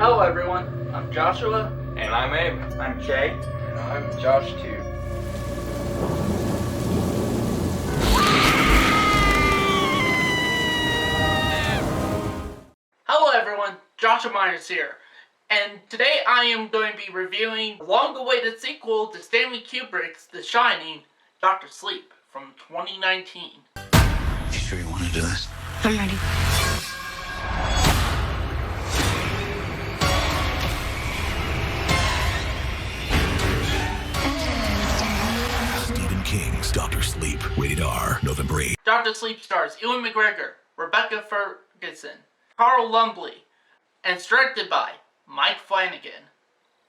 Hello everyone, I'm Joshua. And I'm Abe. I'm Jay. And I'm Josh too. Hello everyone, Joshua Myers here. And today I am going to be reviewing the long-awaited sequel to Stanley Kubrick's The Shining, Dr. Sleep, from 2019. You sure you want to do this? I'm ready. Stephen King's Dr. Sleep. Rated R. November 8th. Dr. Sleep stars Ewan McGregor, Rebecca Ferguson, Carl Lumbly, and is directed by Mike Flanagan.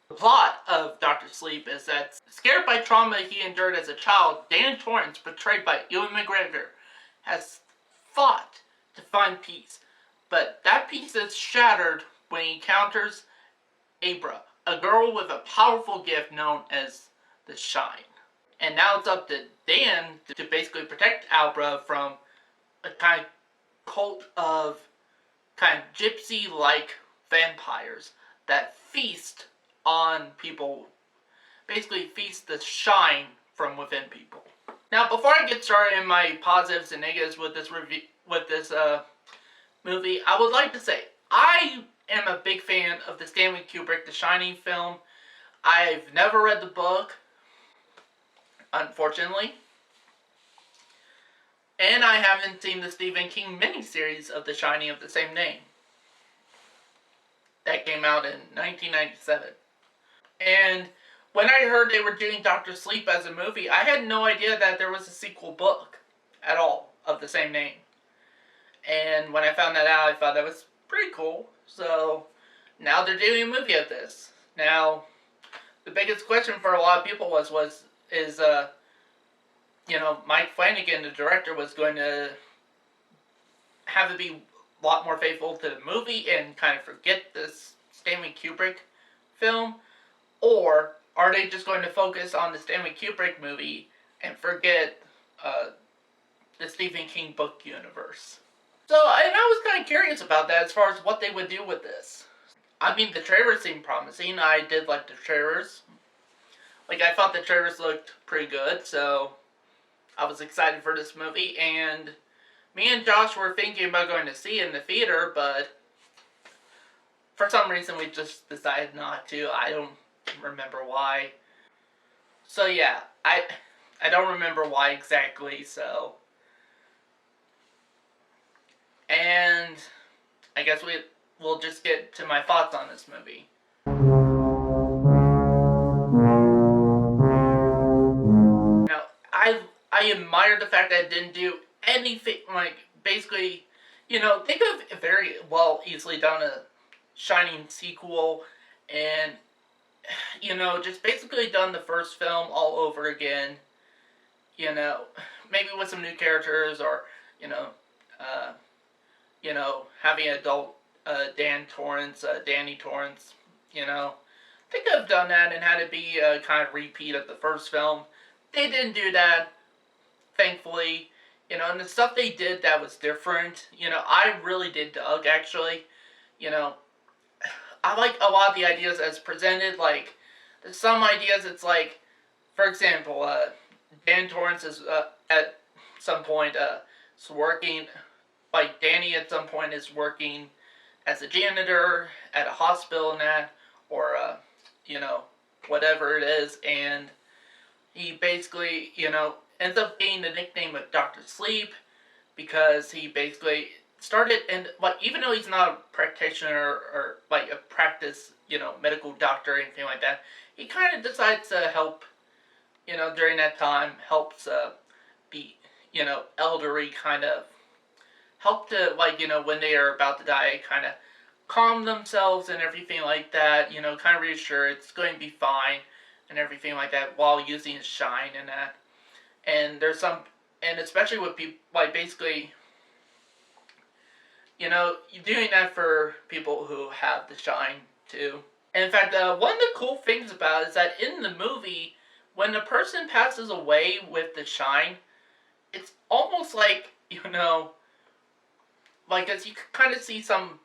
The plot of Dr. Sleep is that, scared by trauma he endured as a child, Dan Torrance, portrayed by Ewan McGregor, has fought to find peace. But that peace is shattered when he encounters Abra, a girl with a powerful gift known as the Shine. And now it's up to Dan to basically protect Abra from a kind of cult of kind of gypsy-like vampires that feast on people, basically feast the shine from within people. Now, before I get started in my positives and negatives with this movie, I would like to say I am a big fan of the Stanley Kubrick The Shining film. I've never read the book, unfortunately. And I haven't seen the Stephen King miniseries of The Shining of the same name. That came out in 1997. And when I heard they were doing Dr. Sleep as a movie, I had no idea that there was a sequel book at all of the same name. And when I found that out, I thought that was pretty cool. So now they're doing a movie of this. Now, the biggest question for a lot of people is Mike Flanagan, the director, was going to have it be a lot more faithful to the movie and kind of forget this Stanley Kubrick film, or are they just going to focus on the Stanley Kubrick movie and forget the Stephen King book universe? So, I was kind of curious about that as far as what they would do with this. I mean, the trailers seemed promising. I did like the trailers. I thought the trailers looked pretty good, so I was excited for this movie, and me and Josh were thinking about going to see it in the theater, but for some reason we just decided not to. I don't remember why. So yeah, I don't remember why exactly, so. And I guess we'll just get to my thoughts on this movie. Now, I admire the fact that it didn't do anything, basically, they could have very well easily done a Shining sequel and, just basically done the first film all over again, maybe with some new characters, or, having adult Danny Torrance, they could have done that and had it be a kind of repeat of the first film. They didn't do that, thankfully, and the stuff they did that was different, I really did dug, actually. I like a lot of the ideas as presented. There's some ideas, it's for example, Dan Torrance is, at some point, is working, Danny at some point is working as a janitor at a hospital and that, or, whatever it is, and he basically, ends up getting the nickname of Dr. Sleep because he basically started, and even though he's not a practitioner or a practice, medical doctor or anything like that, he kind of decides to help, during that time, helps the, elderly kind of help to, when they are about to die, kind of calm themselves and everything like that, kind of reassure it's going to be fine and everything like that while using his shine and that. And there's some, and especially with people, basically, you're doing that for people who have the shine too. And in fact, one of the cool things about it is that in the movie, when the person passes away with the shine, it's almost as you kind of see some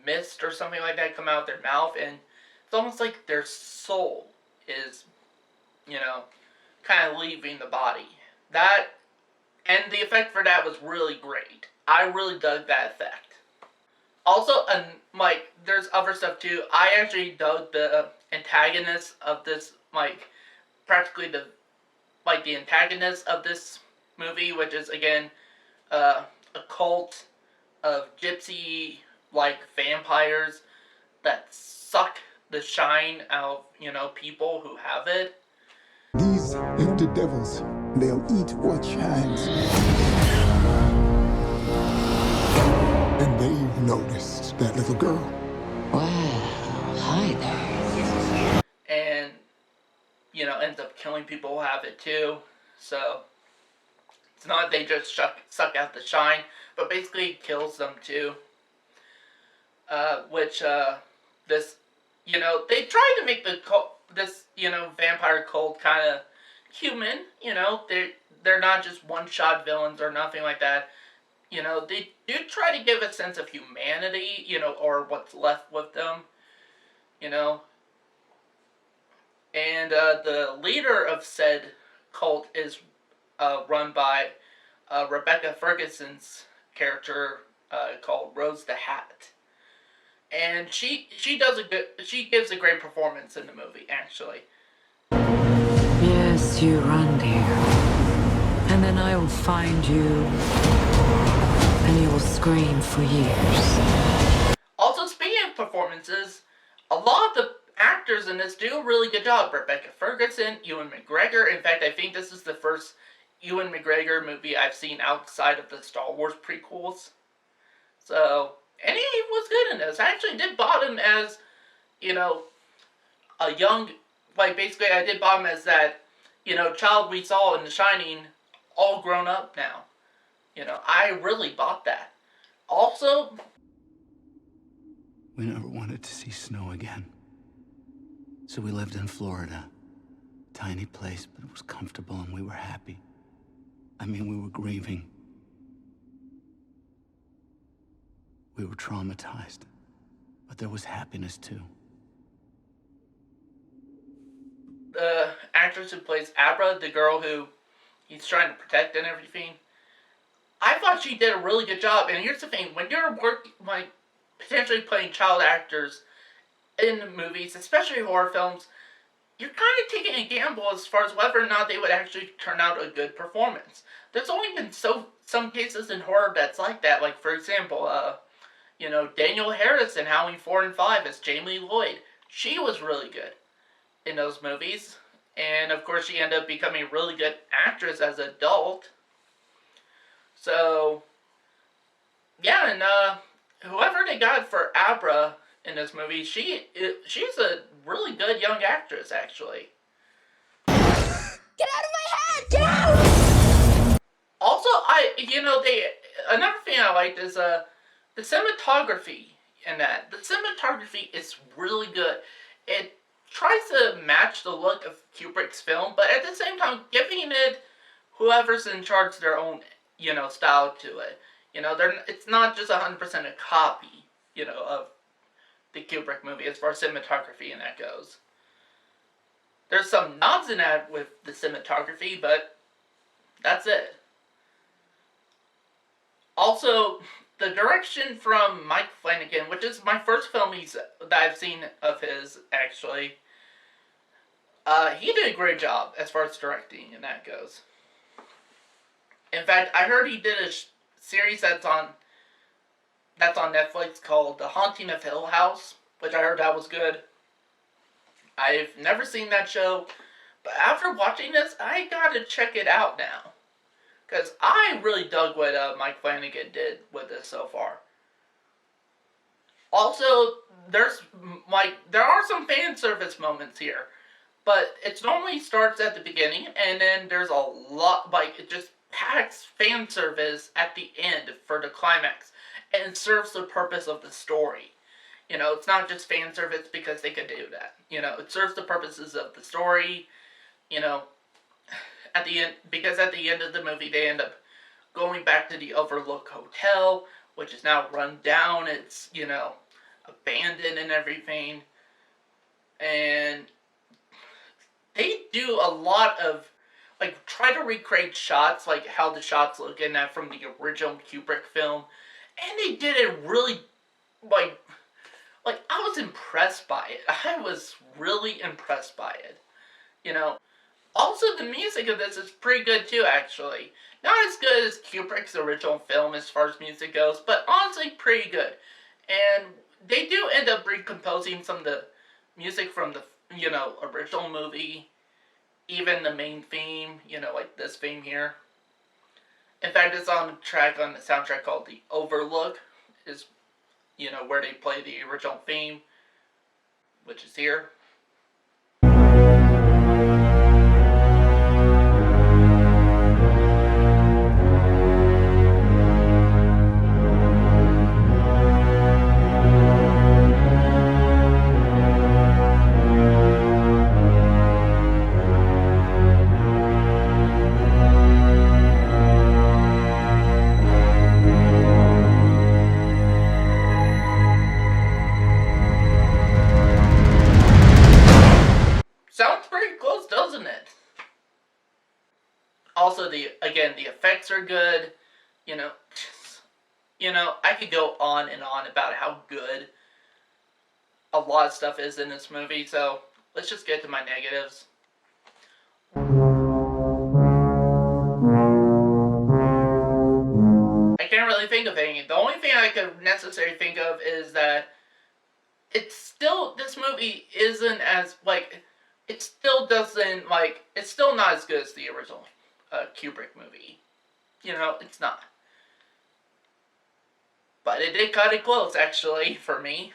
mist or something like that come out of their mouth, and it's almost like their soul is, kind of leaving the body. That, and the effect for that was really great. I really dug that effect. Also, there's other stuff too. I actually dug the antagonist of this, practically the antagonist of this movie, which is, again, a cult of gypsy, vampires that suck the shine out of, people who have it. These empty devils, they'll eat what shines. And they've noticed that little girl. Wow, hi there. And, ends up killing people who have it too. So, it's not they just suck out the shine, but basically kills them too. They tried to make this vampire cult kind of human. They're not just one-shot villains or nothing like that. They do try to give a sense of humanity, or what's left with them, And the leader of said cult is run by Rebecca Ferguson's character called Rose the Hat. And she gives a great performance in the movie, actually. Yes, you run, dear. And then I will find you, and you will scream for years. Also, speaking of performances, a lot of the actors in this do a really good job. Rebecca Ferguson, Ewan McGregor. In fact, I think this is the first Ewan McGregor movie I've seen outside of the Star Wars prequels. So, and he was good in this. I actually did bought him as, a young, basically I did bought him as that, child we saw in The Shining, all grown up now. I really bought that. Also, We never wanted to see snow again. So we lived in Florida. Tiny place, but it was comfortable and we were happy. We were grieving. We were traumatized, but there was happiness too. the actress who plays Abra, the girl who he's trying to protect and everything, I thought she did a really good job. And here's the thing, when you're potentially playing child actors in movies, especially horror films, you're kind of taking a gamble as far as whether or not they would actually turn out a good performance. There's only been some cases in horror that's like that. Like, for example, Danielle Harris in Halloween 4 and 5 as Jamie Lee Lloyd. She was really good in those movies. And, of course, she ended up becoming a really good actress as an adult. So, yeah, and whoever they got for Abra in this movie, she's a really good young actress, actually. Get out of my head! Get out! Also, another thing I liked is the cinematography in that. The cinematography is really good. It tries to match the look of Kubrick's film, but at the same time giving it whoever's in charge their own, style to it. It's not just 100% a copy, of the Kubrick movie as far as cinematography and that goes. There's some nods in that with the cinematography, but that's it. Also, the direction from Mike Flanagan, which is my first film that I've seen of his, actually, he did a great job as far as directing and that goes. In fact, I heard he did a series that's on Netflix called The Haunting of Hill House, which I heard that was good. I've never seen that show, but after watching this, I gotta check it out now. Because I really dug what Mike Flanagan did with this so far. Also, there are some fan service moments here, but it normally starts at the beginning, and then there's a lot, it just packs fan service at the end for the climax, and it serves the purpose of the story. It's not just fan service because they could do that. It serves the purposes of the story, at the end, because at the end of the movie they end up going back to the Overlook Hotel, which is now run down. It's, abandoned and everything. And they do a lot of, like, try to recreate shots, like how the shots look in that from the original Kubrick film. And they did it really, like I was impressed by it. I was really impressed by it. You know, also the music of this is pretty good too, actually. Not as good as Kubrick's original film as far as music goes, but honestly pretty good. And they do end up recomposing some of the music from the, you know, original movie. Even the main theme, you know, like this theme here. In fact, it's on a track on the soundtrack called The Overlook, is, you know, where they play the original theme, which is here. Sounds pretty close, doesn't it? Also, the effects are good. You know, I could go on and on about how good a lot of stuff is in this movie. So let's just get to my negatives. I can't really think of any. The only thing I could necessarily think of is that this movie isn't as, like, it's still not as good as the original Kubrick movie. You know, it's not. But it did cut it close, actually, for me.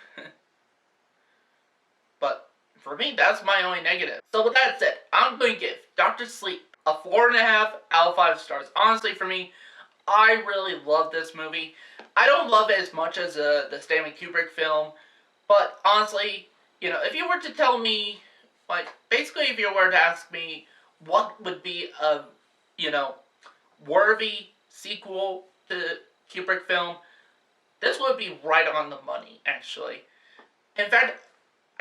But for me, that's my only negative. So with that said, I'm going to give Dr. Sleep a 4.5 out of 5 stars. Honestly, for me, I really love this movie. I don't love it as much as the Stanley Kubrick film, but honestly, you know, if you were to tell me, like, basically if you were to ask me what would be a, you know, worthy sequel to Kubrick film, this would be right on the money, actually. In fact,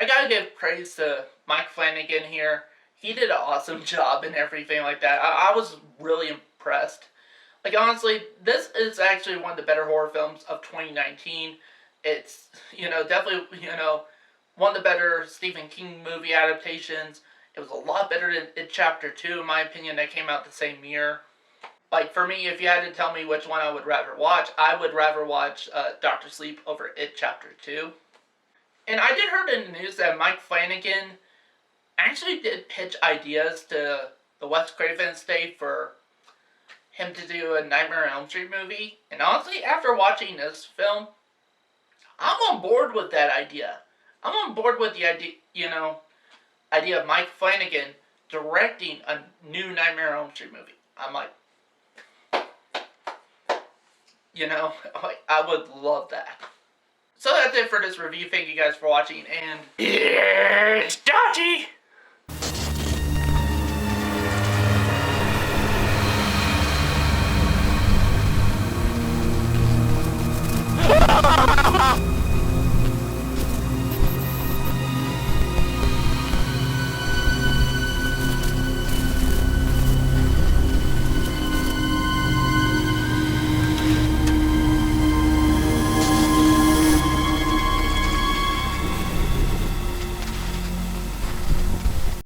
I gotta give praise to Mike Flanagan here. He did an awesome job and everything like that. I was really impressed. Like, honestly, this is actually one of the better horror films of 2019. It's, you know, definitely, you know, one of the better Stephen King movie adaptations. It was a lot better than It Chapter 2, in my opinion, that came out the same year. Like, for me, if you had to tell me which one I would rather watch, I would rather watch Dr. Sleep over It Chapter 2. And I did hear in the news that Mike Flanagan actually did pitch ideas to the Wes Craven estate for him to do a Nightmare on Elm Street movie. And honestly, after watching this film, I'm on board with that idea. I'm on board with the idea, you know, idea of Mike Flanagan directing a new Nightmare on Elm Street movie. I'm like, you know, like, I would love that. So that's it for this review. Thank you guys for watching, and it's Dodgy!